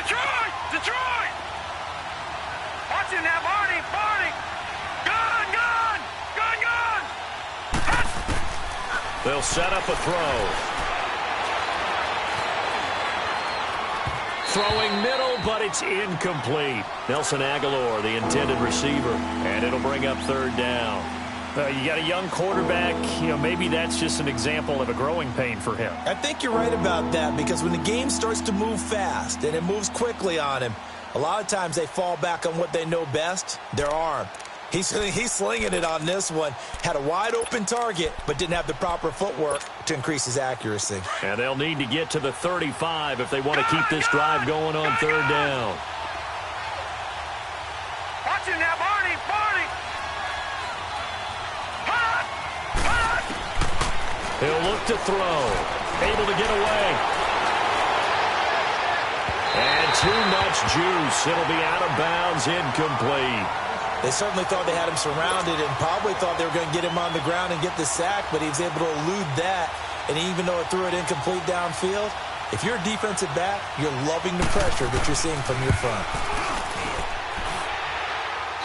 Detroit! Detroit! Watch him now, Barney! Barney! Gun! Gun! Gun! Gun! They'll set up a throw. Throwing middle, but it's incomplete. Nelson Aguilar, the intended receiver, and it'll bring up third down. You got a young quarterback, maybe that's just an example of a growing pain for him. I think you're right about that, because when the game starts to move fast and it moves quickly on him, a lot of times they fall back on what they know best, their arm. He's slinging it on this one. Had a wide open target, but didn't have the proper footwork to increase his accuracy. And they'll need to get to the 35 if they want to keep this drive going on third down. Watch him now, Barney! Barney! He'll look to throw. Able to get away. And too much juice. It'll be out of bounds, incomplete. They certainly thought they had him surrounded and probably thought they were going to get him on the ground and get the sack, but he was able to elude that. And even though it threw it incomplete downfield, if you're a defensive back, you're loving the pressure that you're seeing from your front.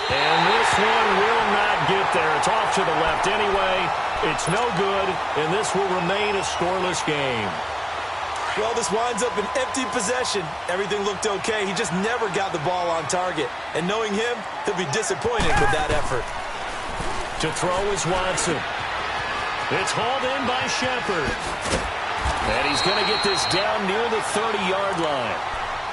And this one will not get there. It's off to the left anyway. It's no good, and this will remain a scoreless game. Well, this winds up an empty possession. Everything looked okay. He just never got the ball on target. And knowing him, he'll be disappointed with that effort. To throw is Watson. It's hauled in by Shepard. And he's going to get this down near the 30-yard line.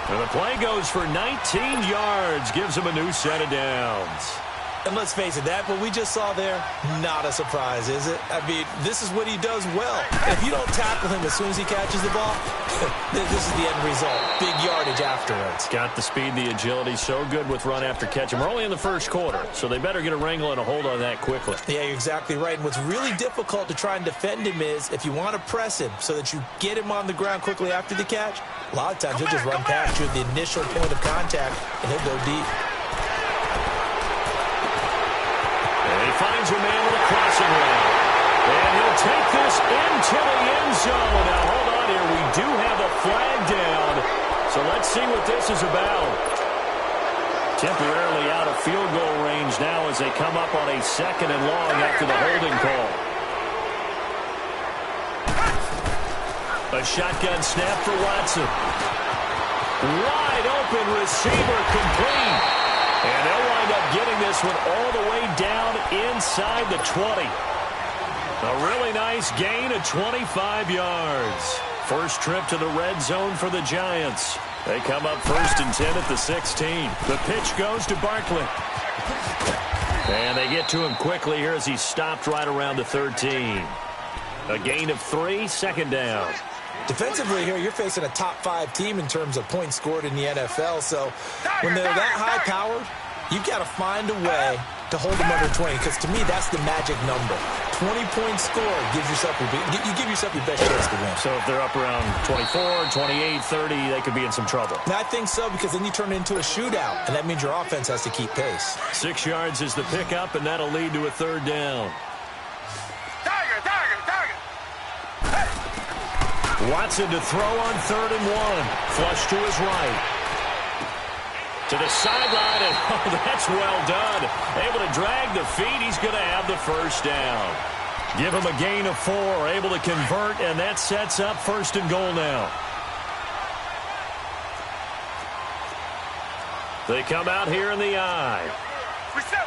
And the play goes for 19 yards. Gives him a new set of downs. And let's face it, that what we just saw there, not a surprise, is it? I mean, this is what he does well. If you don't tackle him as soon as he catches the ball, this is the end result. Big yardage afterwards. Got the speed, the agility, so good with run after catch. And we're only in the first quarter, so they better get a wrangle and a hold on that quickly. Yeah, you're exactly right. And what's really difficult to try and defend him is if you want to press him so that you get him on the ground quickly after the catch, a lot of times he'll just run past you at the initial point of contact, and he'll go deep. Finds a man with a crossing route. And he'll take this into the end zone. Now, hold on here. We do have a flag down. So let's see what this is about. Temporarily out of field goal range now as they come up on a 2nd and long after the holding call. A shotgun snap for Watson. Wide open receiver complete. And they'll wind up getting this one all the way down inside the 20. A really nice gain of 25 yards. First trip to the red zone for the Giants. They come up 1st and 10 at the 16. The pitch goes to Barkley. And they get to him quickly here as he's stopped right around the 13. A gain of 3, 2nd down. Defensively here, you're facing a top-5 team in terms of points scored in the NFL. So when they're that high-powered, you've got to find a way to hold them under 20. Because to me, that's the magic number. 20 points scored gives yourself you give yourself your best chance to win. So if they're up around 24, 28, 30, they could be in some trouble. And I think so, because then you turn it into a shootout, and that means your offense has to keep pace. 6 yards is the pickup, and that'll lead to a 3rd down. Watson to throw on 3rd and 1. Flush to his right. To the sideline, and oh, that's well done. Able to drag the feet. He's going to have the 1st down. Give him a gain of 4. Able to convert, and that sets up 1st and goal now. They come out here in the eye. Reset.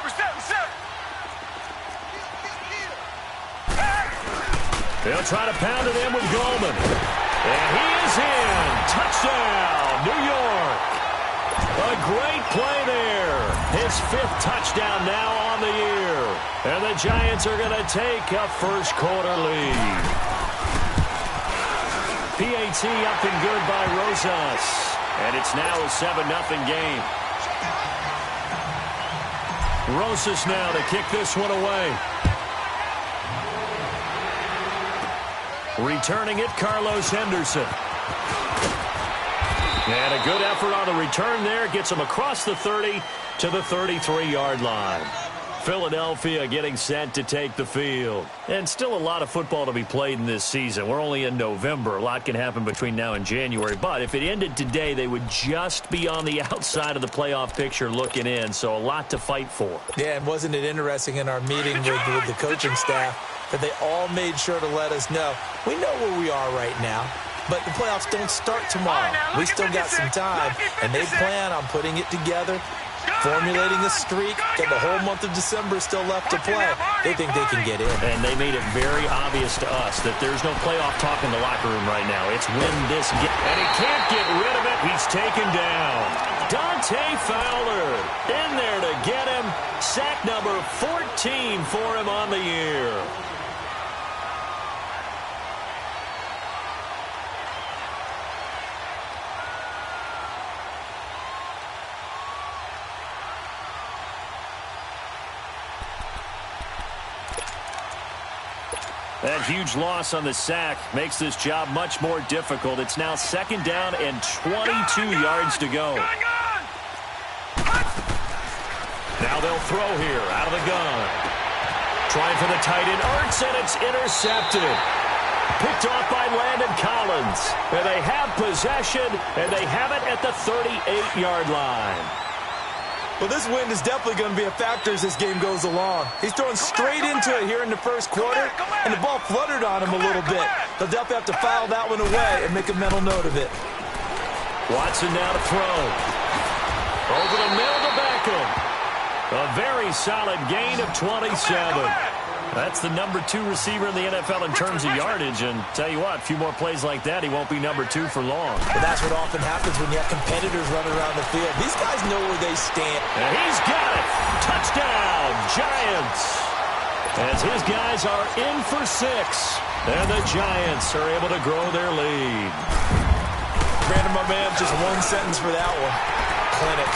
They'll try to pound it in with Goldman. And he is in. Touchdown, New York. A great play there. His 5th touchdown now on the year. And the Giants are going to take a first quarter lead. PAT up and good by Rosas. And it's now a 7-0 game. Rosas now to kick this one away. Returning it, Carlos Henderson. And a good effort on the return there. Gets him across the 30 to the 33-yard line. Philadelphia getting set to take the field. And still a lot of football to be played in this season. We're only in November. A lot can happen between now and January. But if it ended today, they would just be on the outside of the playoff picture looking in. So a lot to fight for. Yeah, and wasn't it interesting in our meeting with the coaching staff that they all made sure to let us know, we know where we are right now, but the playoffs don't start tomorrow. We still got some time, and they plan on putting it together, formulating a streak, and the whole month of December is still left to play. They think they can get in. And they made it very obvious to us that there's no playoff talk in the locker room right now. It's win this game. And he can't get rid of it. He's taken down. Dante Fowler in there to get him. Sack number 14 for him on the year. That huge loss on the sack makes this job much more difficult. It's now 2nd down and 22 yards to go. Now they'll throw here out of the gun. Trying for the tight end, Ertz, and it's intercepted. Picked off by Landon Collins. And they have possession, and they have it at the 38-yard line. Well, this wind is definitely going to be a factor as this game goes along. He's throwing straight into it here in the first quarter, and the ball fluttered on him a little bit. They'll definitely have to file that one away and make a mental note of it. Watson now to throw. Over the middle to Beckham. A very solid gain of 27. That's the number 2 receiver in the NFL in terms of yardage. And tell you what, a few more plays like that, he won't be number 2 for long. But that's what often happens when you have competitors running around the field. These guys know where they stand. And he's got it. Touchdown, Giants. As his guys are in for 6. And the Giants are able to grow their lead. Brandon, my man, just one sentence for that one. Clinic.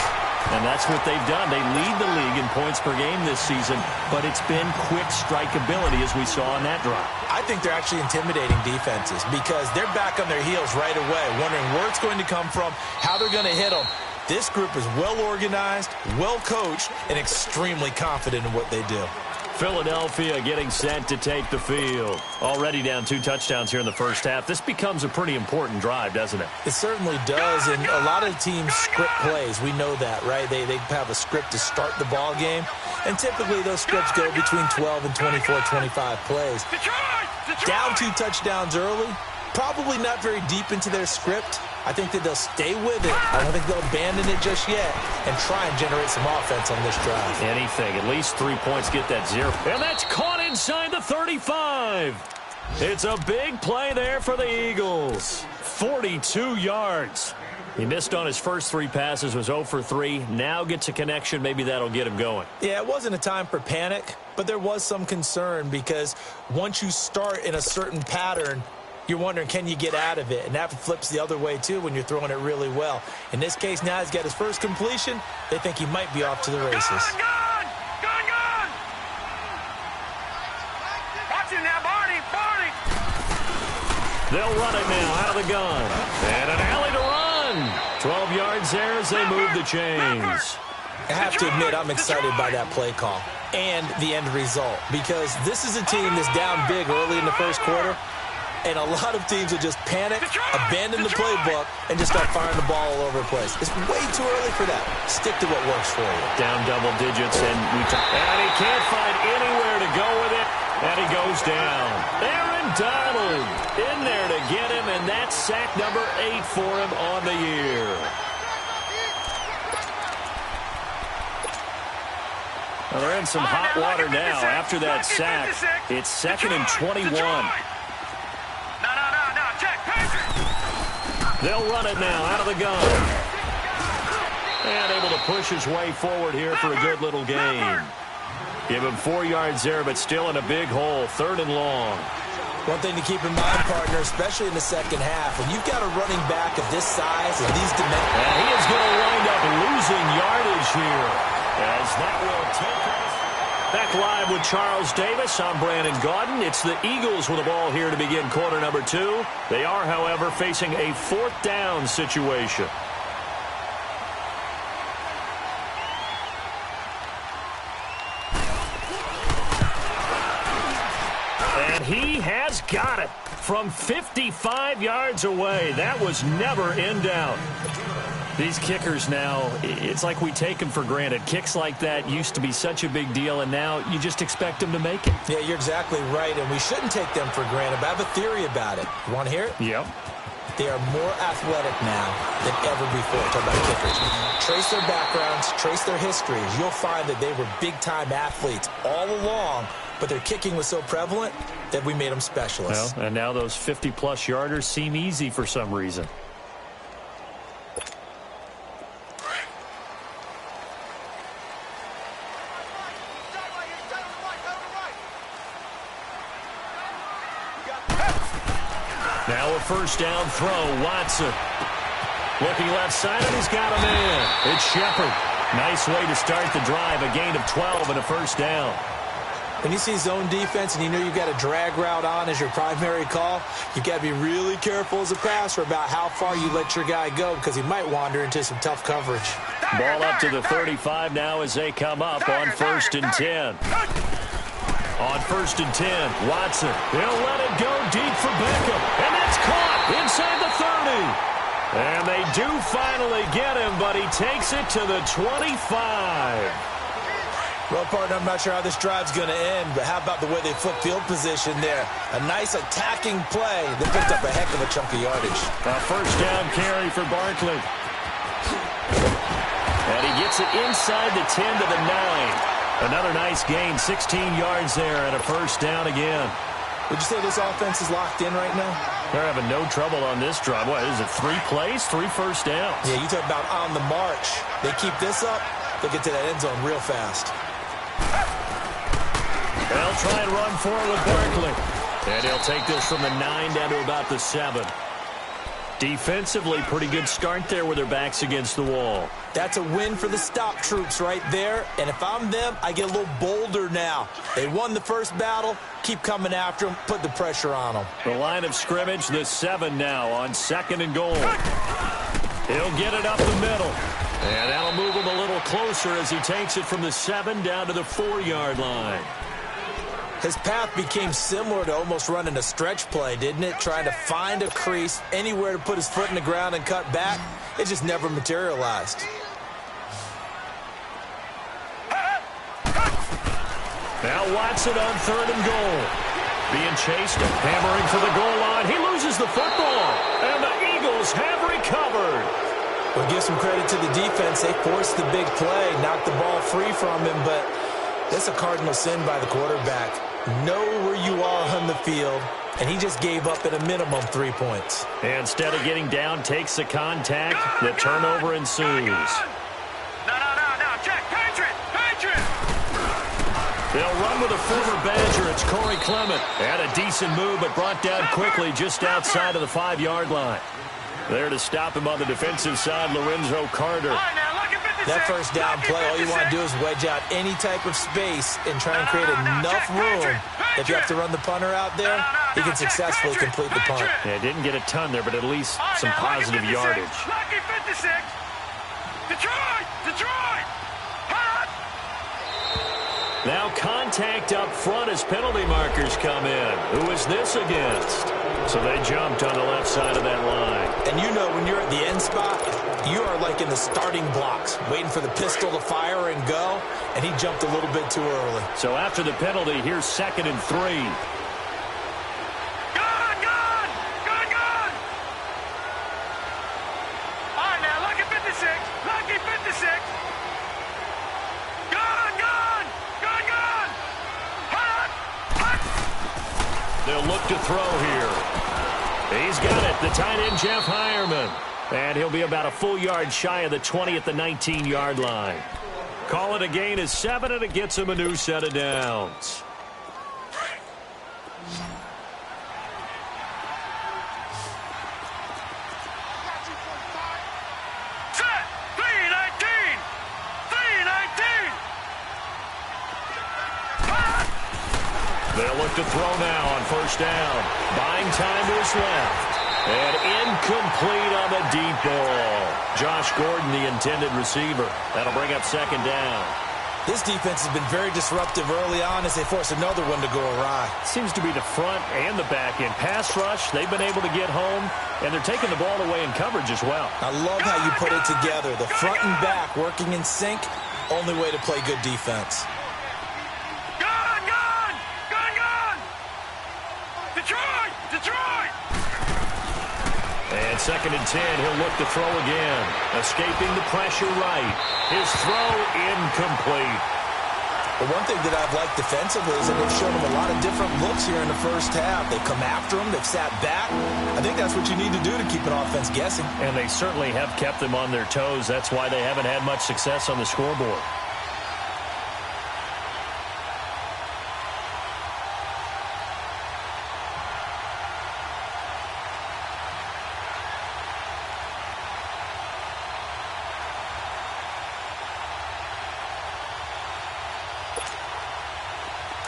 And that's what they've done. They lead the league in points per game this season, but it's been quick strikeability as we saw on that drive. I think they're actually intimidating defenses because they're back on their heels right away, wondering where it's going to come from, how they're going to hit them. This group is well organized, well coached, and extremely confident in what they do. Philadelphia getting set to take the field. Already down 2 touchdowns here in the first half. This becomes a pretty important drive, doesn't it? It certainly does, and a lot of teams script plays. We know that, right? They have a script to start the ball game, and typically those scripts go between 12 and 24, 25 plays. Down 2 touchdowns early, probably not very deep into their script. I think that they'll stay with it. I don't think they'll abandon it just yet and try and generate some offense on this drive. Anything. At least 3 points, get that 0. And that's caught inside the 35. It's a big play there for the Eagles. 42 yards. He missed on his first 3 passes, was 0 for 3. Now gets a connection. Maybe that'll get him going. Yeah, it wasn't a time for panic, but there was some concern because once you start in a certain pattern, you're wondering, can you get out of it? And that flips the other way, too, when you're throwing it really well. In this case, now he's got his first completion. They think he might be off to the races. Gone! Watch it now, Barney! They'll run it now out of the gun. And an alley to run. 12 yards there as they move the chains. I have to admit, I'm excited by that play call and the end result because this is a team that's down big early in the first quarter. And a lot of teams will just panic, abandon the playbook, and just start firing the ball all over the place. It's way too early for that. Stick to what works for you. Down double digits, and he can't find anywhere to go with it, and he goes down. Aaron Donald in there to get him, and that's sack number 8 for him on the year. Well, they're in some hot water now after that sack. It's 2nd and 21. They'll run it now out of the gun. And able to push his way forward here for a good little gain. Give him 4 yards there, but still in a big hole. 3rd and long. One thing to keep in mind, partner, especially in the second half, when you've got a running back of this size and these dimensions. And he is going to wind up losing yardage here. As that will take us. Back live with Charles Davis. I'm Brandon Gaudin. It's the Eagles with the ball here to begin quarter number 2. They are, however, facing a 4th down situation. has got it from 55 yards away. That was never in doubt. These kickers now, it's like we take them for granted. Kicks like that used to be such a big deal, and now you just expect them to make it. Yeah, you're exactly right, and we shouldn't take them for granted, but I have a theory about it. You want to hear it? Yep. They are more athletic now than ever before. Talk about kickers. Trace their backgrounds, trace their histories. You'll find that they were big-time athletes all along, but their kicking was so prevalent that we made them specialists. Well, and now those 50-plus yarders seem easy for some reason. Now a first down throw, Watson. Looking left side, and he's got a man. It's Shepard. Nice way to start the drive, a gain of 12 and a first down. When you see zone defense and you know you've got a drag route on as your primary call, you've got to be really careful as a passer about how far you let your guy go because he might wander into some tough coverage. Ball up to the 35 now as they come up on 1st and 10. On 1st and 10, Watson. He'll let it go deep for Beckham. And that's caught inside the 30. And they do finally get him, but he takes it to the 25. Well, partner, I'm not sure how this drive's going to end, but how about the way they flip field position there? A nice attacking play that picked up a heck of a chunk of yardage. A first down carry for Barkley. And he gets it inside the 10 to the 9. Another nice gain, 16 yards there, and a first down again. Would you say this offense is locked in right now? They're having no trouble on this drive. What, is it 3 plays, 3 first downs? Yeah, you talk about on the march. They keep this up, they'll get to that end zone real fast. They'll try and run for it with Barkley. And he'll take this from the 9 down to about the 7. Defensively, pretty good start there with their backs against the wall. That's a win for the stop troops right there. And if I'm them, I get a little bolder now. They won the first battle. Keep coming after them. Put the pressure on them. The line of scrimmage, the 7 now on 2nd and goal. He'll get it up the middle. And that'll move him a little closer as he takes it from the 7 down to the 4-yard line. His path became similar to almost running a stretch play, didn't it? Trying to find a crease, anywhere to put his foot in the ground and cut back. It just never materialized. Now Watson on 3rd and goal. Being chased and hammering for the goal line. He loses the football. And the Eagles have recovered. We'll give some credit to the defense. They forced the big play, knocked the ball free from him, but that's a cardinal sin by the quarterback. Know where you are on the field, and he just gave up at a minimum 3 points. And instead of getting down, takes the contact. The turnover ensues. No, Jack, Patriot! They'll run with a former Badger. It's Corey Clement. Had a decent move, but brought down quickly just outside of the 5-yard line. There to stop him on the defensive side, Lorenzo Carter. That first down play, all you want to do is wedge out any type of space and try and create enough room. If you have to run the punter out there, he can successfully complete the punt. Yeah, didn't get a ton there, but at least some positive yardage. Lucky 56. Detroit! Hot! Now contact up front as penalty markers come in. Who is this against? So they jumped on the left side of that line. And you know when you're at the end spot, you are like in the starting blocks, waiting for the pistol to fire and go, and he jumped a little bit too early. So after the penalty, here's 2nd and 3. Gone! All right, now, lucky 56. Gone! Hot! They'll look to throw here. He's got it, the tight end, Jeff Hireman. And he'll be about a full yard shy of the 20 at the 19-yard line. Call it a gain of 7, and it gets him a new set of downs. Set! 319! They'll look to throw now on 1st down. Buying time to his left. And incomplete on the deep ball. Josh Gordon, the intended receiver. That'll bring up 2nd down. This defense has been very disruptive early on as they force another one to go awry. Seems to be the front and the back end. Pass rush, they've been able to get home, and they're taking the ball away in coverage as well. I love how you put it together. The front and back working in sync, only way to play good defense. Gone, gone, gone, gone. Detroit, Detroit. And 2nd and 10, he'll look to throw again. Escaping the pressure right. His throw incomplete. But one thing that I've liked defensively is that they've shown him a lot of different looks here in the first half. They come after him. They've sat back. I think that's what you need to do to keep an offense guessing. And they certainly have kept them on their toes. That's why they haven't had much success on the scoreboard.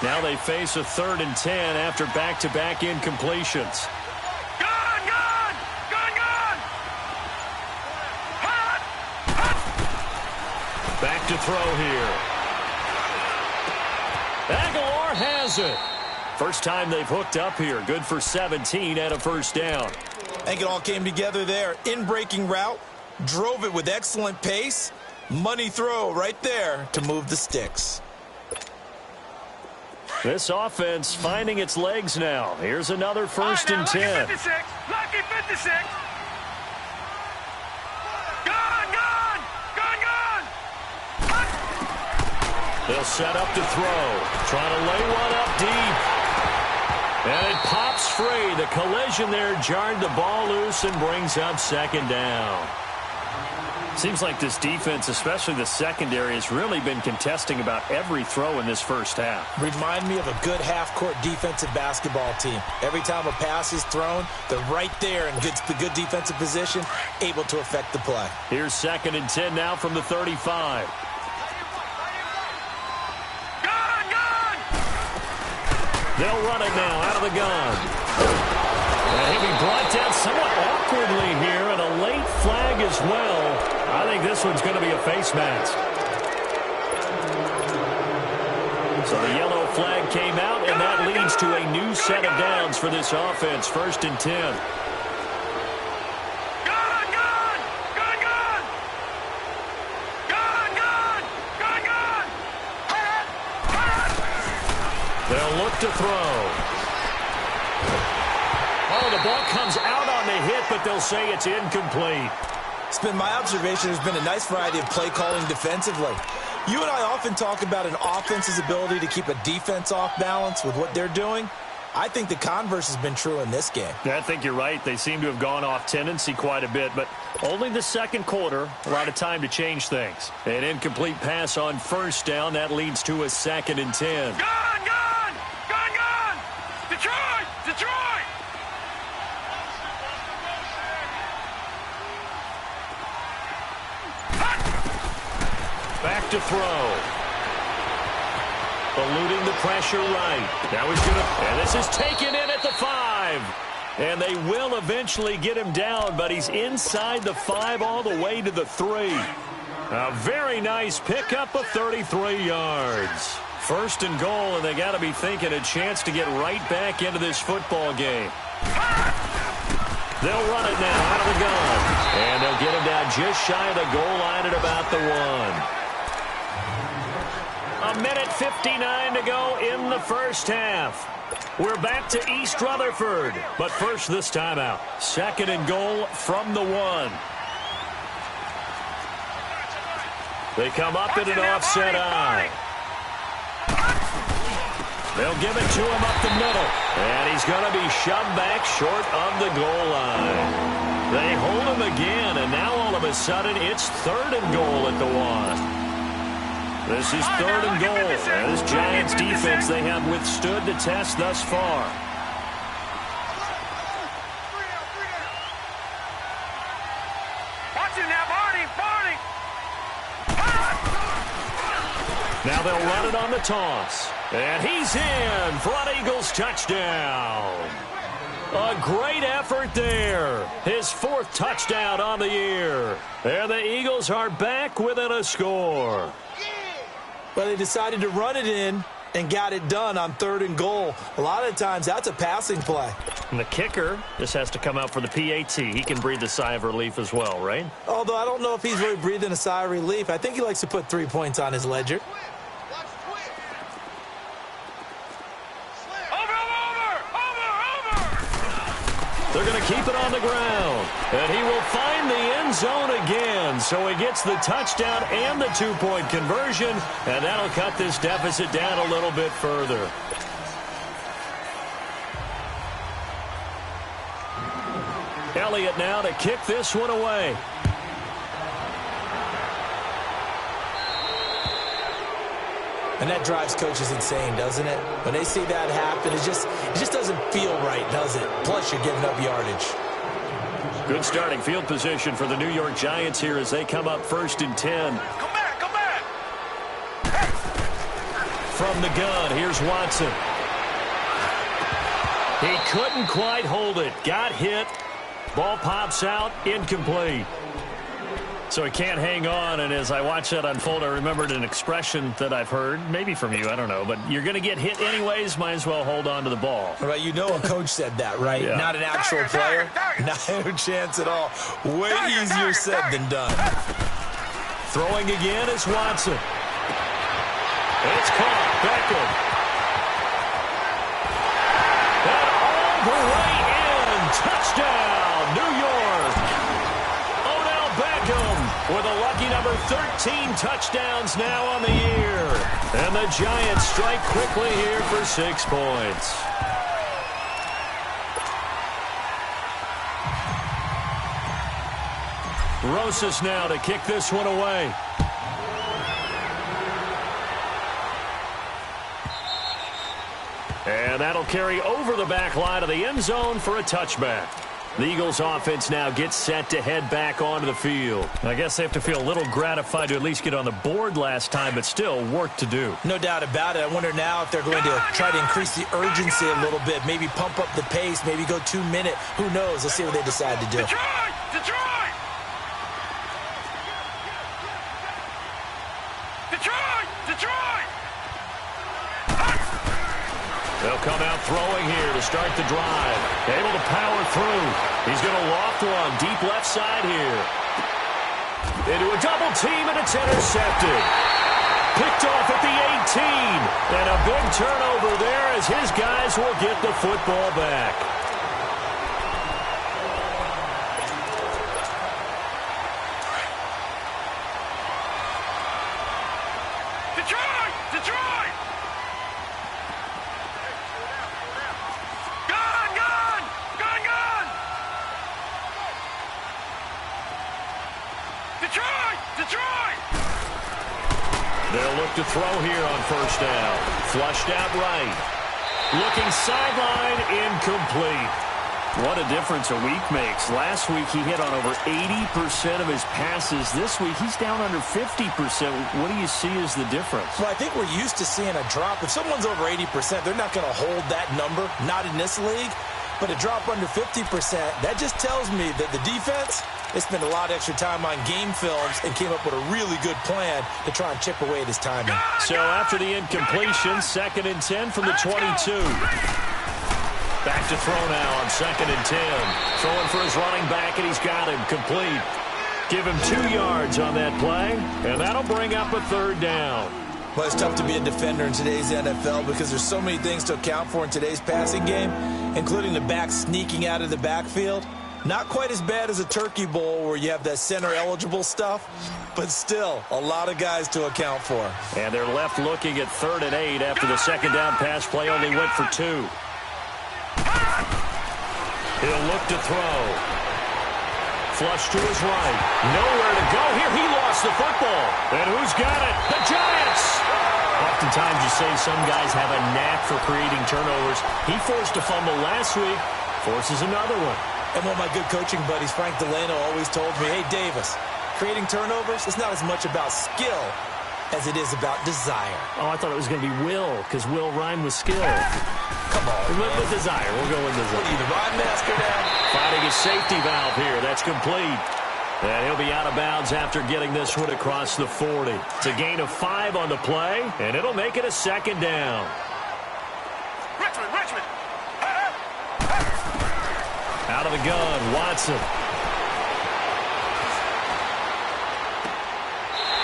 Now they face a 3rd and 10 after back-to-back incompletions. Gone, gone, gone, gone. Hot, hot. Back to throw here. Aguilar has it. First time they've hooked up here. Good for 17 and a first down. I think it all came together there. In-breaking route, drove it with excellent pace. Money throw right there to move the sticks. This offense finding its legs now. Here's another 1st and 10. Lucky 56. Lucky 56. Gone, gone, gone, gone. Hot. They'll set up to throw. Trying to lay one up deep. And it pops free. The collision there jarred the ball loose and brings up 2nd down. Seems like this defense, especially the secondary, has really been contesting about every throw in this first half. Remind me of a good half-court defensive basketball team. Every time a pass is thrown, they're right there in good defensive position, able to affect the play. Here's 2nd and 10 now from the 35. Gone, gone. They'll run it now out of the gun. And he'll be brought down somewhat awkwardly here, and a late flag as well. I think this one's going to be a face mask. So the yellow flag came out, and that leads to a new set of downs for this offense. 1st and 10. Gone, gone, gone, gone. Gone, gone, gone, gone. Hot, hot. They'll look to throw. Oh, the ball comes out on the hit, but they'll say it's incomplete. It's been my observation there's been a nice variety of play calling defensively. You and I often talk about an offense's ability to keep a defense off balance with what they're doing. I think the converse has been true in this game. I think you're right. They seem to have gone off tendency quite a bit, but only the 2nd quarter, a lot of time to change things. An incomplete pass on 1st down. That leads to a 2nd and 10. Gone, gone, gone, gone. Detroit, Detroit. Back to throw. Eluding the pressure right. Now he's going to, and this is taken in at the 5. And they will eventually get him down, but he's inside the 5 all the way to the 3. A very nice pickup of 33 yards. 1st and goal, and they got to be thinking a chance to get right back into this football game. They'll run it now out of the gun. And they'll get him down just shy of the goal line at about the 1. A minute 59 to go in the first half. We're back to East Rutherford. But first this timeout. 2nd and goal from the 1. They come up in an offset eye. They'll give it to him up the middle. And he's going to be shoved back short of the goal line. They hold him again, and now all of a sudden it's 3rd and goal at the 1. This is 3rd and goal. And this Giants defense, they have withstood the test thus far. Watching now, Barney, Barney. Now they'll run it on the toss. And he's in for an Eagles touchdown. A great effort there. His 4th touchdown on the year. And the Eagles are back within a score. Well, they decided to run it in and got it done on 3rd and goal. A lot of times, that's a passing play. And the kicker just has to come out for the PAT. He can breathe a sigh of relief as well, right? Although I don't know if he's really breathing a sigh of relief. I think he likes to put 3 points on his ledger. They're going to keep it on the ground. And he will find the end zone again. So he gets the touchdown and the 2-point conversion. And that'll cut this deficit down a little bit further. Elliott now to kick this one away. And that drives coaches insane, doesn't it? When they see that happen, it just doesn't feel right, does it? Plus, you're giving up yardage. Good starting field position for the New York Giants here as they come up 1st and 10. Come back, come back. From the gun, here's Watson. He couldn't quite hold it. Got hit. Ball pops out, incomplete. So he can't hang on, and as I watch that unfold, I remembered an expression that I've heard, maybe from you, I don't know, but you're going to get hit anyways, might as well hold on to the ball. Right, you know a coach said that, right? Yeah. Not an actual player. No chance at all. Way easier said than done. Throwing again is Watson. It's caught. Beckham. And all the way in. Touchdown, New York. Odell Beckham with a lucky number 13 touchdowns now on the year. And the Giants strike quickly here for 6 points. Rosas now to kick this one away. And that'll carry over the back line of the end zone for a touchback. The Eagles offense now gets set to head back onto the field. I guess they have to feel a little gratified to at least get on the board last time, but still work to do. No doubt about it. I wonder now if they're going to try to increase the urgency a little bit, maybe pump up the pace, maybe go 2-minute. Who knows? Let's see what they decide to do. Detroit! Detroit! Detroit! Detroit! They'll come out throwing here to start the drive. Able to power through. He's going to loft one deep left side here. Into a double team, and it's intercepted. Picked off at the 18. And a big turnover there as his guys will get the football back. Detroit! Detroit! Gun! Gun! Gun! Gun! Detroit! Detroit! They'll look to throw here on first down. Flushed out right. Looking sideline, incomplete. What a difference a week makes. Last week he hit on over 80% of his passes. This week he's down under 50%. What do you see as the difference? Well, I think we're used to seeing a drop. If someone's over 80%, they're not going to hold that number, not in this league. But a drop under 50%, that just tells me that the defense, they spent a lot of extra time on game films and came up with a really good plan to try and chip away at his timing. So after the incompletion, 2nd and 10 from the 22. Back to throw now on 2nd and 10. Throwing for his running back, and he's got him complete. Give him 2 yards on that play, and that'll bring up a 3rd down. Well, it's tough to be a defender in today's NFL because there's so many things to account for in today's passing game, including the back sneaking out of the backfield. Not quite as bad as a turkey bowl where you have that center-eligible stuff, but still a lot of guys to account for. And they're left looking at 3rd and 8 after the 2nd down pass play only went for 2. He'll look to throw. Flush to his right. Nowhere to go here. He lost the football. And who's got it? The Giants! Oftentimes you say some guys have a knack for creating turnovers. He forced a fumble last week. Forces another one. And one of my good coaching buddies, Frank Delano, always told me, hey, Davis, creating turnovers is not as much about skill as it is about desire. Oh, I thought it was going to be will, because will rhyme with skill. Come on, With desire. We'll go with desire. What are you, the rhyme master now? Finding a safety valve here. That's complete. And he'll be out of bounds after getting this one across the 40. It's a gain of 5 on the play, and it'll make it a second down. Richmond. Out of the gun, Watson.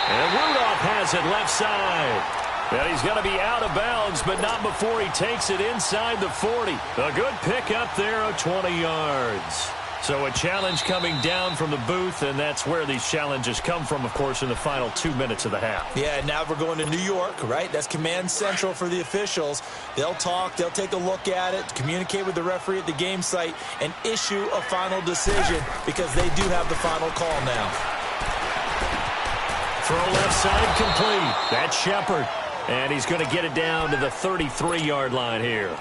And Rudolph has it left side. And he's going to be out of bounds, but not before he takes it inside the 40. A good pick up there of 20 yards. So a challenge coming down from the booth, and that's where these challenges come from, of course, in the final 2 minutes of the half. Yeah, now we're going to New York, right? That's command central for the officials. They'll talk, they'll take a look at it, communicate with the referee at the game site, and issue a final decision because they do have the final call now. Throw left side complete. That's Shepard. And he's going to get it down to the 33-yard line here.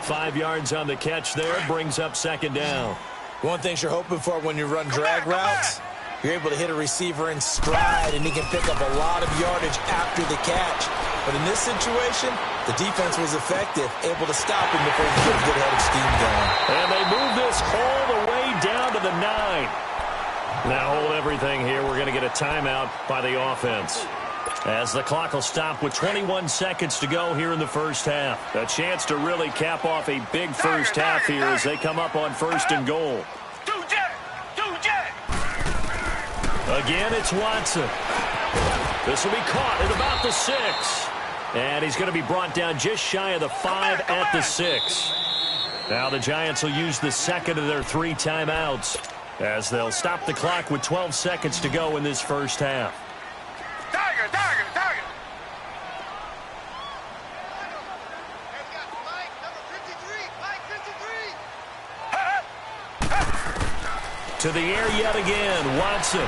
5 yards on the catch there, brings up second down. One thing you're hoping for when you run drag routes, you're able to hit a receiver in stride, and he can pick up a lot of yardage after the catch. But in this situation, the defense was effective, able to stop him before he could get a good head of steam going. And they move this all the way down to the 9. Now hold everything here. We're going to get a timeout by the offense, as the clock will stop with 21 seconds to go here in the first half. A chance to really cap off a big first half here as they come up on 1st and goal. Again, it's Watson. This will be caught at about the 6. And he's going to be brought down just shy of the 5 at the 6. Now the Giants will use the second of their 3 timeouts, as they'll stop the clock with 12 seconds to go in this first half. Tiger. To the air yet again, Watson.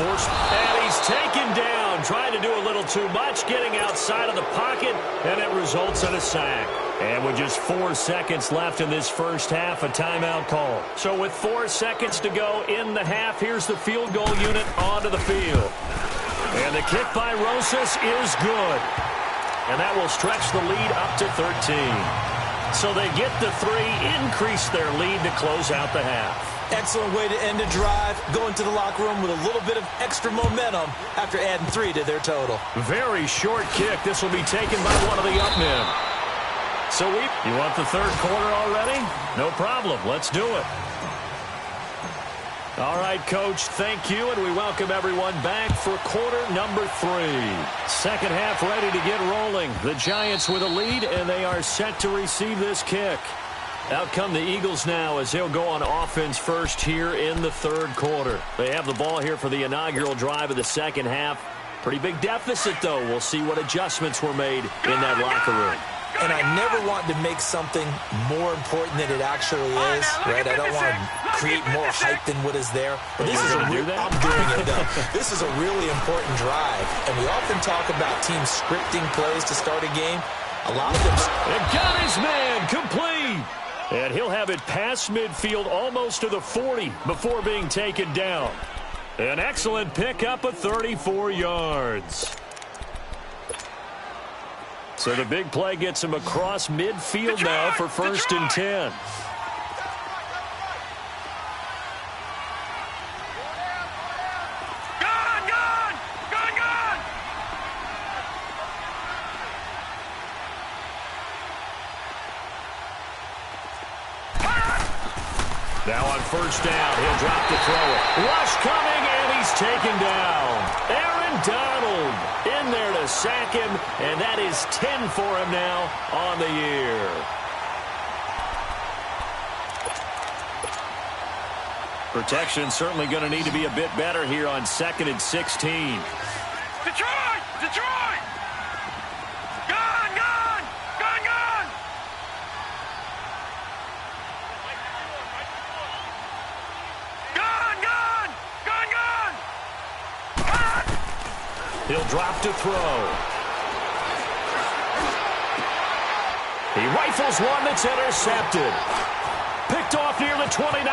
And he's taken down, trying to do a little too much, getting outside of the pocket, and it results in a sack. And with just 4 seconds left in this first half, a timeout call. So with 4 seconds to go in the half, here's the field goal unit onto the field. And the kick by Rosas is good. And that will stretch the lead up to 13. So they get the 3, increase their lead to close out the half. Excellent way to end a drive, go into the locker room with a little bit of extra momentum after adding 3 to their total. Very short kick. This will be taken by one of the up men. So you want the third quarter already? No problem. Let's do it. All right, Coach, thank you, and we welcome everyone back for quarter number 3. Second half ready to get rolling. The Giants with a lead, and they are set to receive this kick. Out come the Eagles now as they'll go on offense first here in the third quarter. They have the ball here for the inaugural drive of the second half. Pretty big deficit, though. We'll see what adjustments were made in that locker room. And I never want to make something more important than it actually is, right? I don't want to create more hype than what is there. But this is I'm doing it, though. This is a really important drive. And we often talk about teams scripting plays to start a game. A lot of them... It got his man complete. And he'll have it past midfield almost to the 40 before being taken down. An excellent pickup of 34 yards. So the big play gets him across midfield now for 1st and 10. Now on 1st down, he'll drop to throw it. Rush coming, and he's taken down. Aaron Donald in there to sack him, and that is 10 for him now on the year. Protection certainly going to need to be a bit better here on 2nd and 16. Detroit! He'll drop to throw. He rifles one that's intercepted. Picked off near the 29.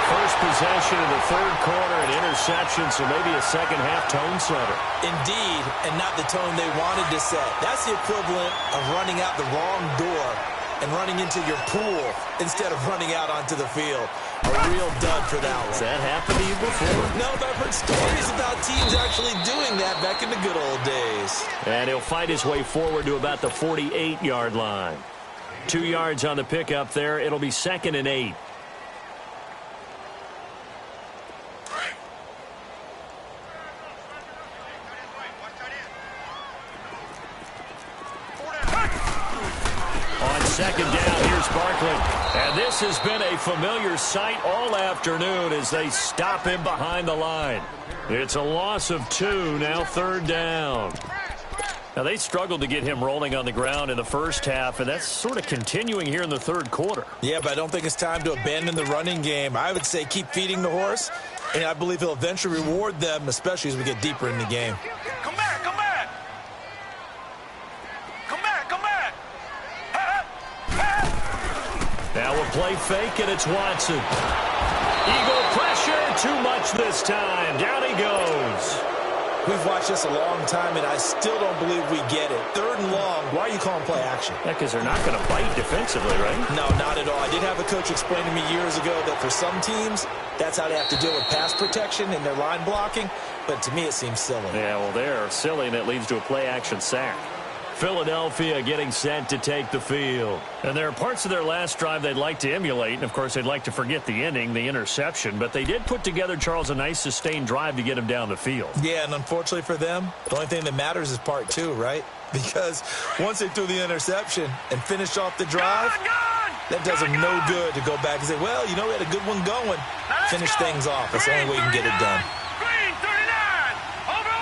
First possession of the third quarter, an interception, so maybe a second half tone setter. Indeed, and not the tone they wanted to set. That's the equivalent of running out the wrong door and running into your pool instead of running out onto the field. A real dud for that one. Has that happened to you before? No, but I've heard stories about teams actually doing that back in the good old days. And he'll fight his way forward to about the 48-yard line. 2 yards on the pickup there. It'll be 2nd and 8. On 2nd down, here's Barkley. And this has been a familiar sight all afternoon as they stop him behind the line. It's a loss of 2, now 3rd down. Now, they struggled to get him rolling on the ground in the first half, and that's sort of continuing here in the 3rd quarter. Yeah, but I don't think it's time to abandon the running game. I would say keep feeding the horse, and I believe he'll eventually reward them, especially as we get deeper in the game. Come back, come back. Come back, come back. Now a play fake, and it's Watson. Eagle pressure, too much this time. Down he goes. We've watched this a long time, and I still don't believe we get it. 3rd and long, why are you calling play action? Yeah, because they're not going to bite defensively, right? No, not at all. I did have a coach explain to me years ago that for some teams, that's how they have to deal with pass protection and their line blocking, but to me it seems silly. Yeah, well, they're silly, and it leads to a play action sack. Philadelphia getting set to take the field. And there are parts of their last drive they'd like to emulate, and of course they'd like to forget the ending, the interception, but they did put together, Charles, a nice sustained drive to get him down the field. Yeah, and unfortunately for them, the only thing that matters is part 2, right? Because once they threw the interception and finished off the drive, that does them no good to go back and say, well, you know, we had a good one going. Finish things off. That's the only way you can get it done. Green, 39. Over.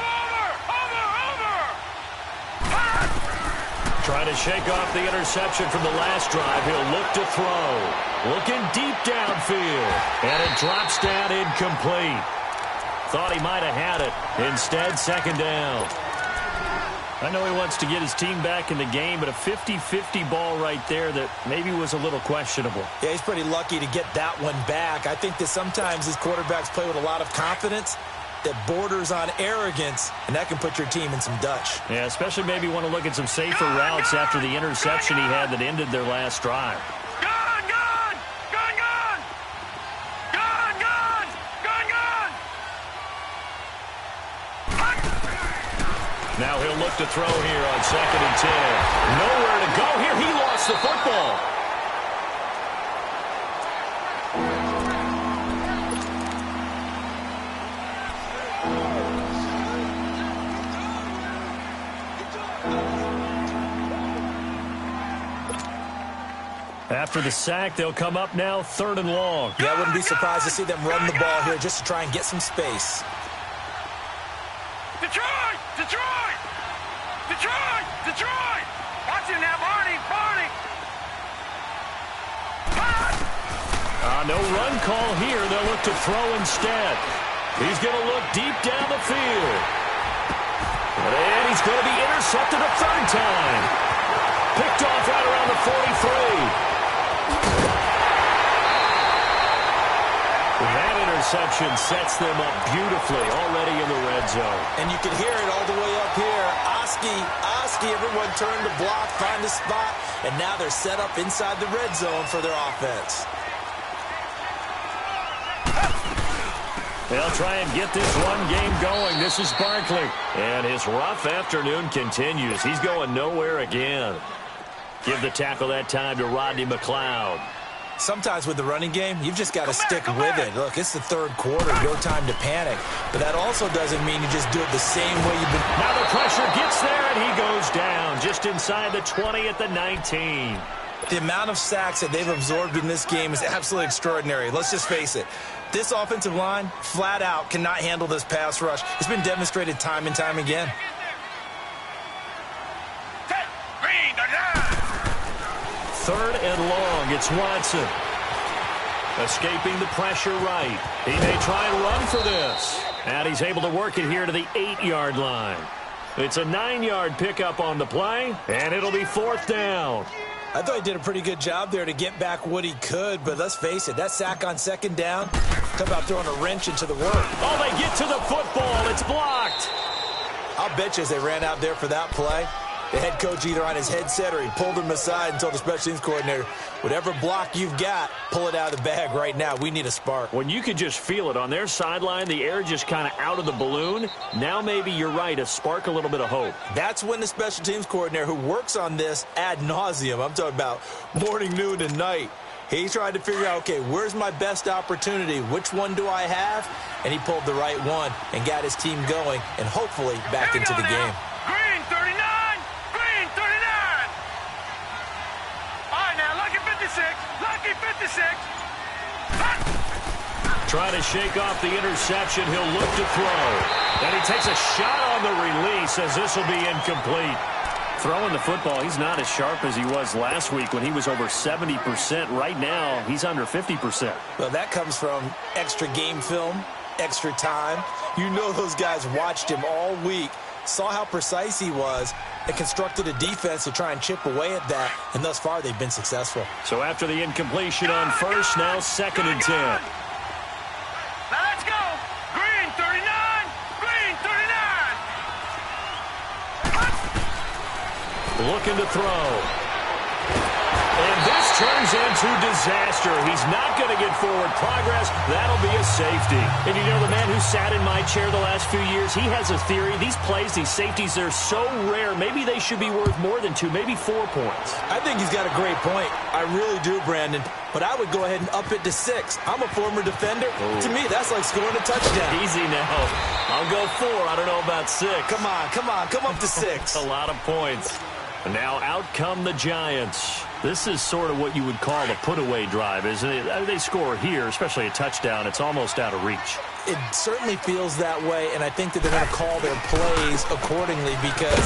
Trying to shake off the interception from the last drive. He'll look to throw. Looking deep downfield. And it drops down incomplete. Thought he might have had it. Instead, 2nd down. I know he wants to get his team back in the game, but a 50-50 ball right there that maybe was a little questionable. Yeah, he's pretty lucky to get that one back. I think that sometimes these quarterbacks play with a lot of confidence that borders on arrogance, and that can put your team in some Dutch. Yeah, especially maybe want to look at some safer routes after the interception he had that ended their last drive. Now he'll look to throw here on 2nd and 10. Nowhere to go here. He lost the football. After the sack, they'll come up now 3rd and long. Yeah, I wouldn't be surprised to see them run the ball here just to try and get some space. Detroit! Detroit! Detroit! Detroit! Watch it now, Barney! No run call here. They'll look to throw instead. He's going to look deep down the field. And he's going to be intercepted a 3rd time. Picked off right around the 43. That interception sets them up beautifully already in the red zone. And you can hear it all the way up here. Oski, everyone turned to block, find a spot, and now they're set up inside the red zone for their offense. They'll try and get this one game going. This is Barkley. And his rough afternoon continues. He's going nowhere again. Give the tackle that time to Rodney McLeod. Sometimes with the running game, you've just got to stick with it. Look, it's the 3rd quarter, no time to panic. But that also doesn't mean you just do it the same way you've been. Now the pressure gets there, and he goes down just inside the 20 at the 19. The amount of sacks that they've absorbed in this game is absolutely extraordinary. Let's just face it. This offensive line, flat out, cannot handle this pass rush. It's been demonstrated time and time again. 3rd and long. It's Watson. Escaping the pressure right. He may try and run for this. And he's able to work it here to the 8-yard line. It's a 9-yard pickup on the play, and it'll be 4th down. I thought he did a pretty good job there to get back what he could, but let's face it, that sack on 2nd down, talk about throwing a wrench into the work. Oh, they get to the football. It's blocked. I'll bet you as they ran out there for that play, The head coach either on his headset or he pulled him aside and told the special teams coordinator, whatever block you've got, pull it out of the bag right now. We need a spark. When you could just feel it on their sideline, the air just kind of out of the balloon. Now maybe you're right, a spark, a little bit of hope. That's when the special teams coordinator who works on this ad nauseum, I'm talking about morning, noon, and night, he tried to figure out, okay, where's my best opportunity? Which one do I have? And he pulled the right one and got his team going and hopefully back into the game. Green 39! Green 39! All right, now, lucky 56. Lucky 56. Trying to shake off the interception. He'll look to throw. And he takes a shot on the release as this will be incomplete. Throwing the football, he's not as sharp as he was last week when he was over 70%. Right now, he's under 50%. Well, that comes from extra game film, extra time. You know those guys watched him all week, saw how precise he was, and constructed a defense to try and chip away at that, and thus far they've been successful. So after the incompletion on first, now 2nd and 10. Now let's go. Green 39. Green 39. Looking to throw. And this turns into disaster. He's not going to get forward progress. That'll be a safety. And you know, the man who sat in my chair the last few years, he has a theory. These plays, these safeties, they're so rare. Maybe they should be worth more than 2, maybe 4 points. I think he's got a great point. I really do, Brandon. But I would go ahead and up it to 6. I'm a former defender. Ooh. To me, that's like scoring a touchdown. Easy now. I'll go 4. I don't know about 6. Come on. Come up to 6. A lot of points. And now out come the Giants. This is sort of what you would call a put-away drive, isn't it? They score here, especially a touchdown. It's almost out of reach. It certainly feels that way, and I think that they're going to call their plays accordingly because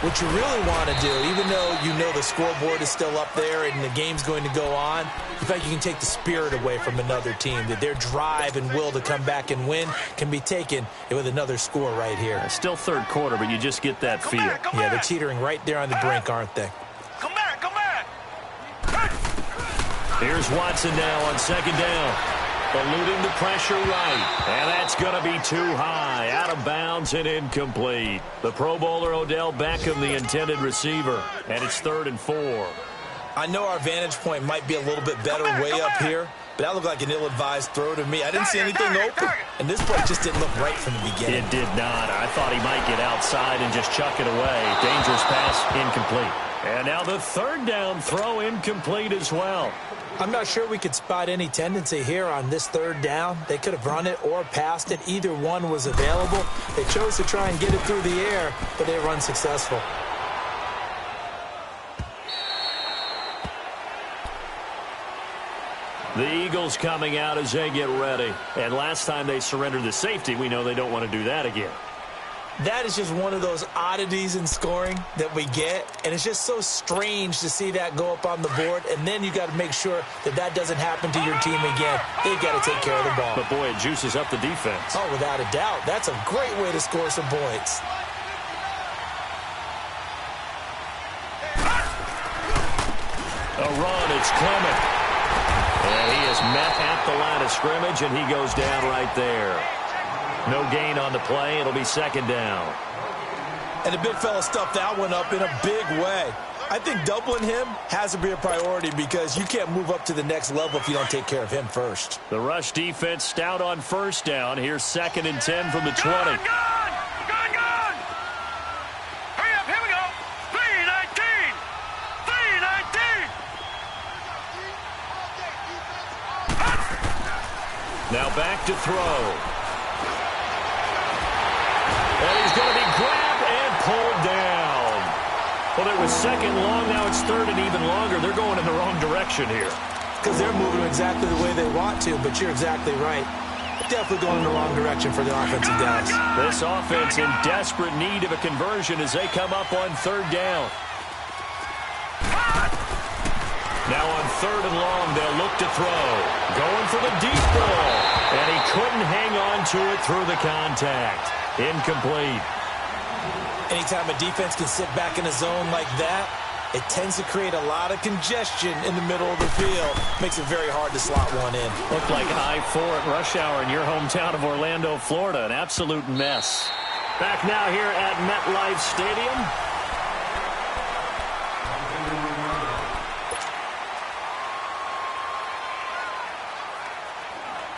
what you really want to do, even though you know the scoreboard is still up there and the game's going to go on, in fact, you can take the spirit away from another team, that their drive and will to come back and win can be taken with another score right here. Still third quarter, but you just get that feel. Yeah, they're teetering right there on the brink, aren't they? Come back. Here's Watson now on 2nd down. Eluding the pressure right. And that's going to be too high. Out of bounds and incomplete. The Pro Bowler Odell Beckham, the intended receiver. And it's 3rd and 4. I know our vantage point might be a little bit better way up here, but that looked like an ill-advised throw to me. I didn't see anything open, and this play just didn't look right from the beginning. It did not. I thought he might get outside and just chuck it away. Dangerous pass, incomplete. And now the 3rd down throw incomplete as well. I'm not sure we could spot any tendency here on this 3rd down. They could have run it or passed it. Either one was available. They chose to try and get it through the air, but they were unsuccessful. The Eagles coming out as they get ready. And last time they surrendered the safety, we know they don't want to do that again. That is just one of those oddities in scoring that we get, and it's just so strange to see that go up on the board, and then you got to make sure that that doesn't happen to your team again. They've got to take care of the ball. But, boy, it juices up the defense. Oh, without a doubt. That's a great way to score some points. A run, it's Clement. And he is met at the line of scrimmage, and he goes down right there. No gain on the play. It'll be 2nd down. And the big fella stuffed that one up in a big way. I think doubling him has to be a priority because you can't move up to the next level if you don't take care of him first. The rush defense stout on 1st down. Here's 2nd and 10 from the 20. Gone! Hurry up, here we go. 3:19. 3:19. Now back to throw. And he's going to be grabbed and pulled down. Well, it was 2nd long. Now it's 3rd and even longer. They're going in the wrong direction here. Because they're moving exactly the way they want to, but you're exactly right. Definitely going in the wrong direction for the offensive guys. This offense in desperate need of a conversion as they come up on 3rd down. Now on 3rd and long, they'll look to throw. Going for the deep ball. And he couldn't hang on to it through the contact. Incomplete. Anytime a defense can sit back in a zone like that, it tends to create a lot of congestion in the middle of the field. Makes it very hard to slot one in. Looked like I-4 at rush hour in your hometown of Orlando, Florida. An absolute mess. Back now here at MetLife Stadium.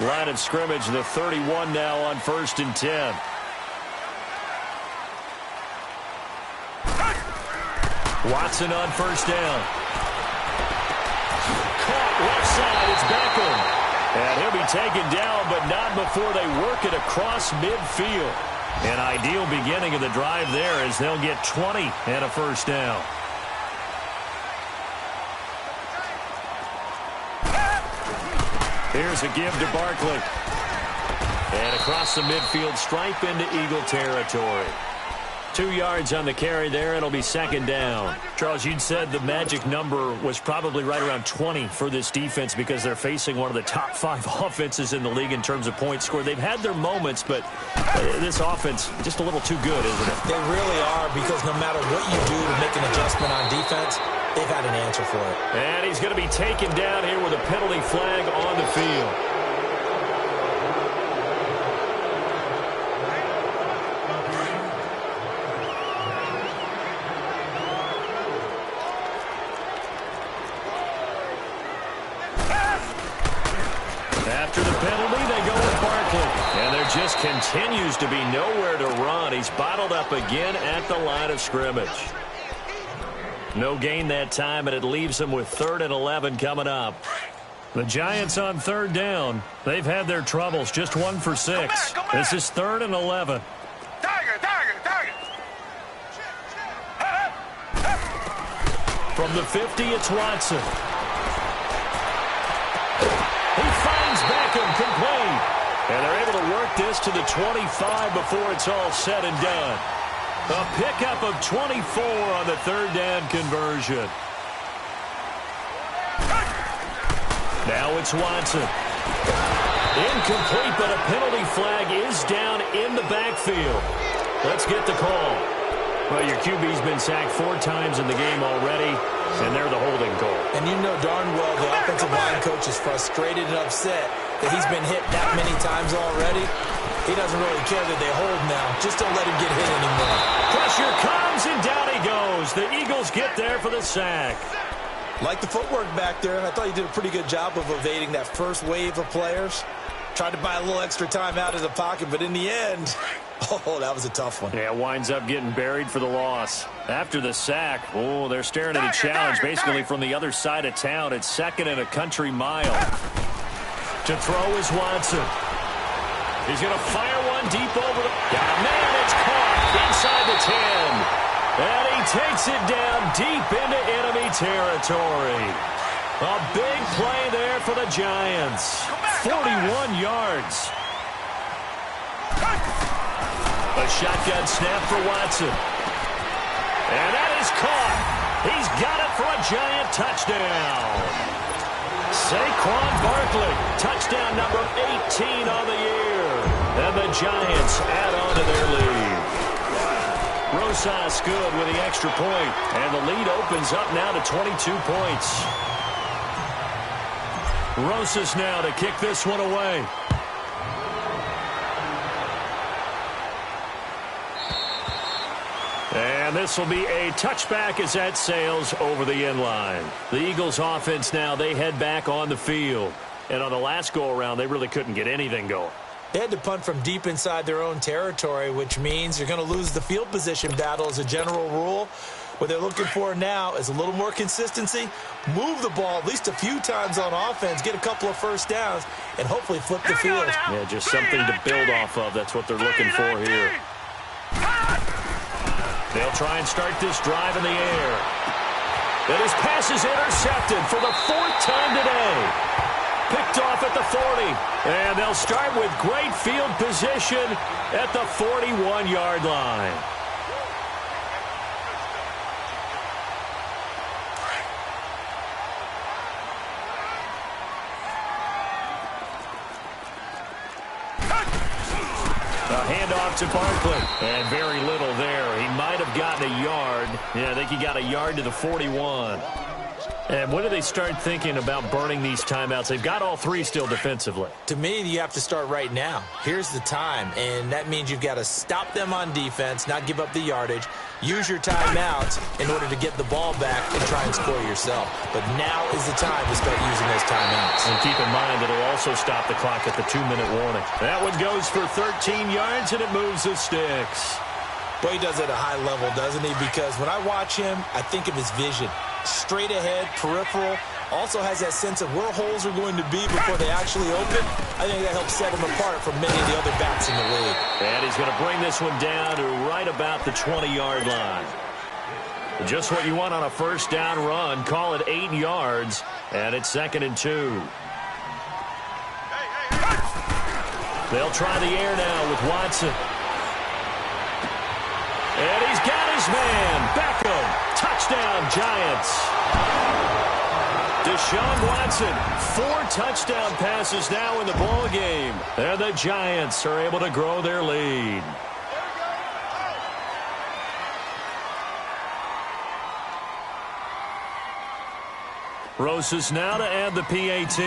Line of scrimmage, the 31 now on 1st and 10. Watson on 1st down. Caught left side, it's Beckham. And he'll be taken down, but not before they work it across midfield. An ideal beginning of the drive there as they'll get 20 and a 1st down. Here's a give to Barkley. And across the midfield stripe into Eagle territory. 2 yards on the carry there. It'll be 2nd down. Charles, you'd said the magic number was probably right around 20 for this defense because they're facing one of the top 5 offenses in the league in terms of points scored. They've had their moments, but this offense just a little too good, isn't it? They really are, because no matter what you do to make an adjustment on defense, they've had an answer for it. And he's going to be taken down here with a penalty flag on the field. After the penalty, they go with Barkley. And there just continues to be nowhere to run. He's bottled up again at the line of scrimmage. No gain that time, and it leaves them with 3rd and 11 coming up. The Giants on 3rd down. They've had their troubles, just 1 for 6. This is 3rd and 11. From the 50, it's Watson. He finds Beckham complete. And they're able to work this to the 25 before it's all said and done. A pickup of 24 on the 3rd down conversion. Now it's Watson. Incomplete, but a penalty flag is down in the backfield. Let's get the call. Well, your QB's been sacked 4 times in the game already, and they're the holding call. And you know darn well the offensive line coach is frustrated and upset that he's been hit that many times already. He doesn't really care that they hold now. Just don't let him get hit anymore. Pressure comes, and down he goes. The Eagles get there for the sack. Like the footwork back there. I thought he did a pretty good job of evading that first wave of players. Tried to buy a little extra time out of the pocket, but in the end, oh, that was a tough one. Yeah, winds up getting buried for the loss. After the sack, oh, they're staring at a challenge basically from the other side of town. It's 2nd and a country mile. To throw is Watson. He's going to fire one deep over the... Got a man, it's caught inside the 10. And he takes it down deep into enemy territory. A big play there for the Giants. 41 yards. A shotgun snap for Watson. And that is caught. He's got it for a Giant touchdown. Saquon Barkley, touchdown number 18 on the year. And the Giants add on to their lead. Rosas good with the extra point. And the lead opens up now to 22 points. Rosas now to kick this one away. And this will be a touchback as that sails over the end line. The Eagles offense now, they head back on the field. And on the last go-around, they really couldn't get anything going. They had to punt from deep inside their own territory, which means you're going to lose the field position battle as a general rule. What they're looking for now is a little more consistency, move the ball at least a few times on offense, get a couple of 1st downs, and hopefully flip the field. Yeah, just something to build off of. That's what they're looking for here. They'll try and start this drive in the air. And his pass is intercepted for the 4th time today. Picked off at the 40. And they'll start with great field position at the 41-yard line. Handoff to Barkley. And very little there. He might have gotten a yard. Yeah, I think he got a yard to the 41. And when do they start thinking about burning these timeouts? They've got all three still defensively. To me, you have to start right now. Here's the time, and that means you've got to stop them on defense, not give up the yardage, use your timeouts in order to get the ball back and try and score yourself. But now is the time to start using those timeouts. And keep in mind that it'll also stop the clock at the 2-minute warning. That one goes for 13 yards, and it moves the sticks. Boy, he does it at a high level, doesn't he? Because when I watch him, I think of his vision. Straight ahead, peripheral, also has that sense of where holes are going to be before they actually open. I think that helps set him apart from many of the other backs in the league. And he's going to bring this one down to right about the 20-yard line. Just what you want on a first down run. Call it 8 yards, and it's 2nd and 2. They'll try the air now with Watson. And he's got his man. Beckham. Touchdown, Giants. Deshaun Watson, 4 touchdown passes now in the ball game. And the Giants are able to grow their lead. Rosas now to add the PAT.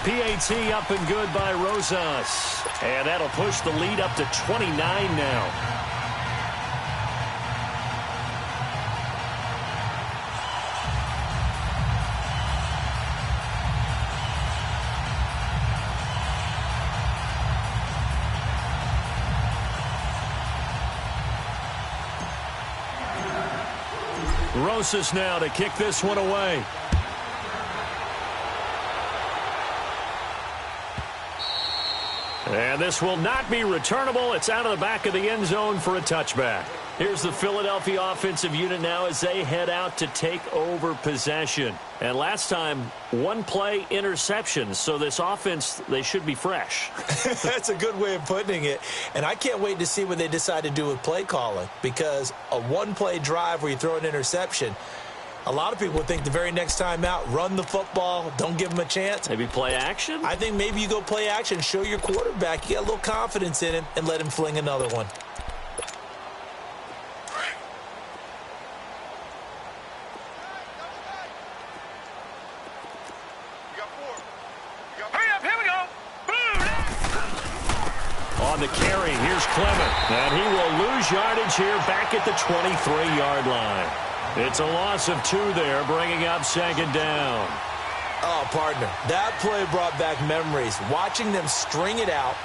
PAT up and good by Rosas. And that'll push the lead up to 29 now. Rosas now to kick this one away. And this will not be returnable. It's out of the back of the end zone for a touchback. Here's the Philadelphia offensive unit now as they head out to take over possession. And last time, 1 play interception. So this offense, they should be fresh. That's a good way of putting it. And I can't wait to see what they decide to do with play calling. Because a 1-play drive where you throw an interception, a lot of people think the very next time out, run the football, don't give them a chance. Maybe play action? I think maybe you go play action, show your quarterback, you got a little confidence in him, and let him fling another one. Hurry up, here we go. Boom! On the carry, here's Clement. And he will lose yardage here back at the 23-yard line. It's a loss of 2 there, bringing up 2nd down. Oh, partner, that play brought back memories. Watching them string it out,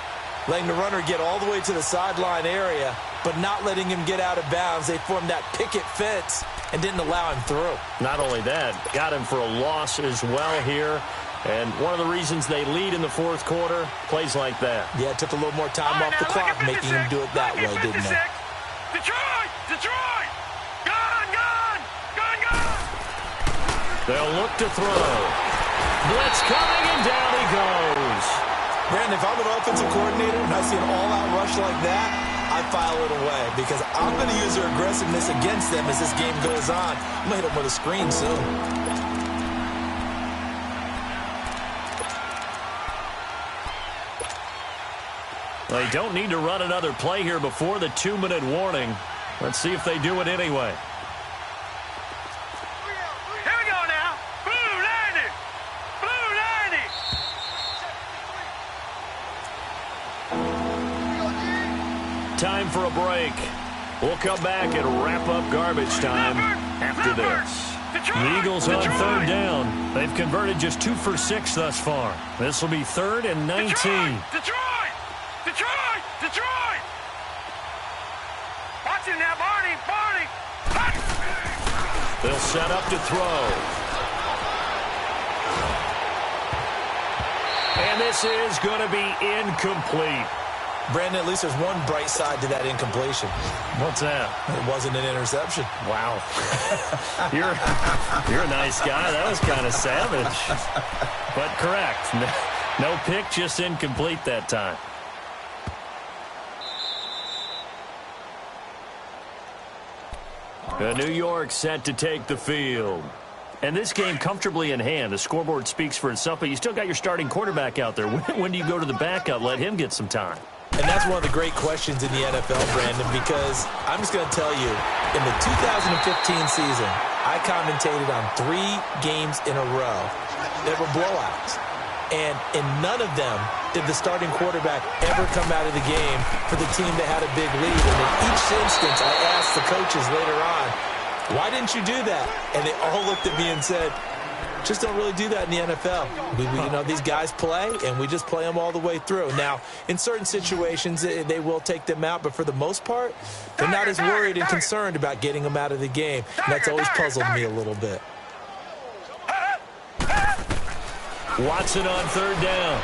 letting the runner get all the way to the sideline area, but not letting him get out of bounds. They formed that picket fence and didn't allow him through. Not only that, got him for a loss as well here. And one of the reasons they lead in the 4th quarter, plays like that. Yeah, it took a little more time off the clock, making him do it that way, didn't it? Detroit! Detroit! Gone! Gone! Gone! Gone! They'll look to throw. Blitz coming, and down he goes. Brandon, if I'm an offensive coordinator and I see an all-out rush like that, I file it away because I'm going to use their aggressiveness against them as this game goes on. I'm going to hit them with a screen soon. They don't need to run another play here before the 2-minute warning. Let's see if they do it anyway. Here we go now. Blue 90! Blue 90! Time for a break. We'll come back and wrap up garbage time after this. The Eagles on 3rd down. They've converted just 2 for 6 thus far. This will be 3rd and 19. Detroit! Detroit! Detroit! Watch it now, Barney! Barney! They'll set up to throw. And this is going to be incomplete. Brandon, at least there's one bright side to that incompletion. What's that? It wasn't an interception. Wow. You're a nice guy. That was kind of savage. But correct. No pick, just incomplete that time. New York set to take the field. And this game comfortably in hand. The scoreboard speaks for itself, but you still got your starting quarterback out there. When do you go to the backup? Let him get some time. And that's one of the great questions in the NFL, Brandon, because I'm just going to tell you, in the 2015 season, I commentated on 3 games in a row that were blowouts. And in none of them did the starting quarterback ever come out of the game for the team that had a big lead. And in each instance, I asked the coaches later on, why didn't you do that? And they all looked at me and said, just don't really do that in the NFL. These guys play, and we just play them all the way through. Now, in certain situations, they will take them out, but for the most part, they're not as worried and concerned about getting them out of the game. And that's always puzzled me a little bit. Watson on 3rd down.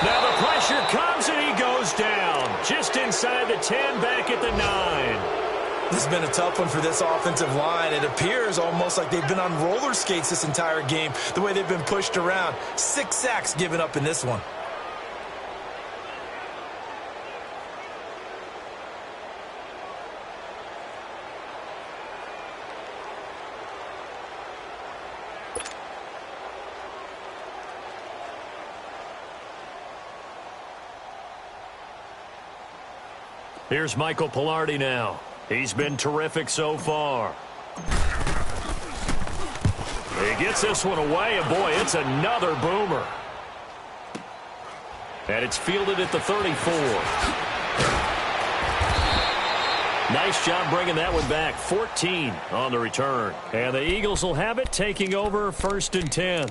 Now the pressure comes, and he goes down. Just inside the 10, back at the 9. This has been a tough one for this offensive line. It appears almost like they've been on roller skates this entire game, the way they've been pushed around. 6 sacks given up in this one. Here's Michael Pilardi now. He's been terrific so far. He gets this one away, and boy, it's another boomer. And it's fielded at the 34. Nice job bringing that one back. 14 on the return. And the Eagles will have it, taking over 1st and 10.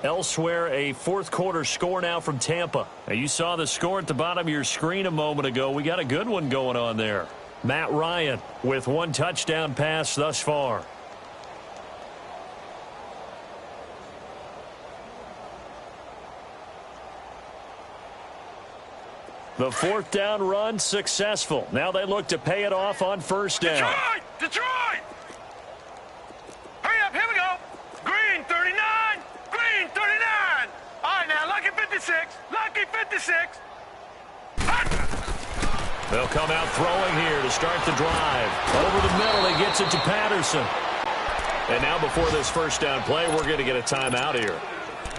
Elsewhere, a 4th quarter score now from Tampa. And you saw the score at the bottom of your screen a moment ago. We got a good one going on there. Matt Ryan with 1 touchdown pass thus far. The 4th down run successful. Now they look to pay it off on 1st down. Detroit! Hurry up, here we go. Green 39. Green 39. All right, now, lucky 56. Lucky 56. They'll come out throwing here to start the drive. Over the middle, he gets it to Patterson. And now before this 1st down play, we're going to get a timeout here,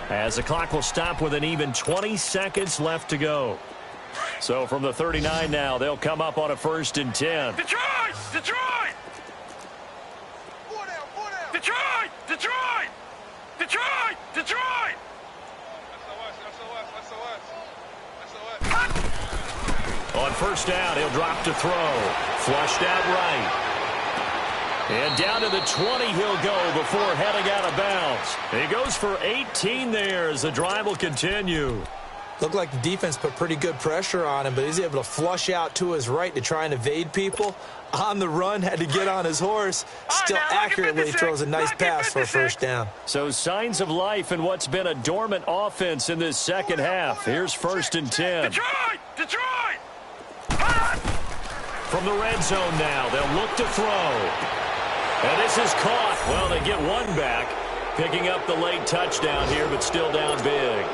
as the clock will stop with an even 20 seconds left to go. So from the 39 now, they'll come up on a 1st and 10. Detroit! Detroit! Detroit! Detroit! Detroit! Detroit! On 1st down, he'll drop to throw. Flushed out right. And down to the 20 he'll go before heading out of bounds. He goes for 18 there as the drive will continue. Looked like the defense put pretty good pressure on him, but he's able to flush out to his right to try and evade people. On the run, had to get on his horse. Still accurately throws a nice pass for a 1st down. So signs of life in what's been a dormant offense in this 2nd half. Here's 1st and 10. Detroit! Detroit! From the red zone now, they'll look to throw. And this is caught. Well, they get 1 back, picking up the late touchdown here, but still down big.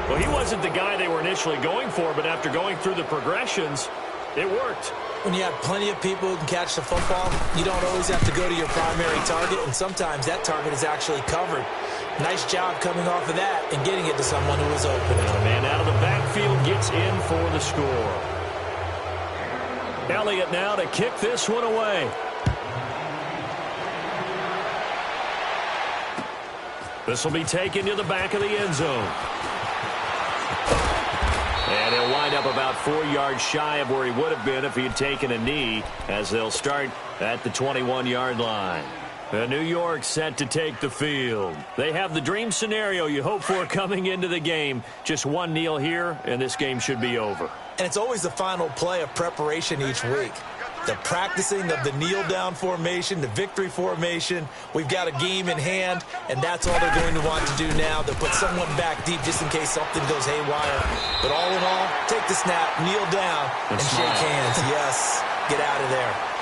Well, he wasn't the guy they were initially going for, but after going through the progressions, it worked. When you have plenty of people who can catch the football, you don't always have to go to your primary target, and sometimes that target is actually covered. Nice job coming off of that and getting it to someone who was open. And a man out of the backfield gets in for the score. Elliott now to kick this one away. This will be taken to the back of the end zone. And he'll wind up about 4 yards shy of where he would have been if he had taken a knee, as they'll start at the 21-yard line. New York set to take the field. They have the dream scenario you hope for coming into the game. Just 1 kneel here, and this game should be over. And it's always the final play of preparation each week. The practicing of the kneel-down formation, the victory formation. We've got a game in hand, and that's all they're going to want to do now. They'll put someone back deep just in case something goes haywire. But all in all, take the snap, kneel down, and shake hands. Yes, get out of there.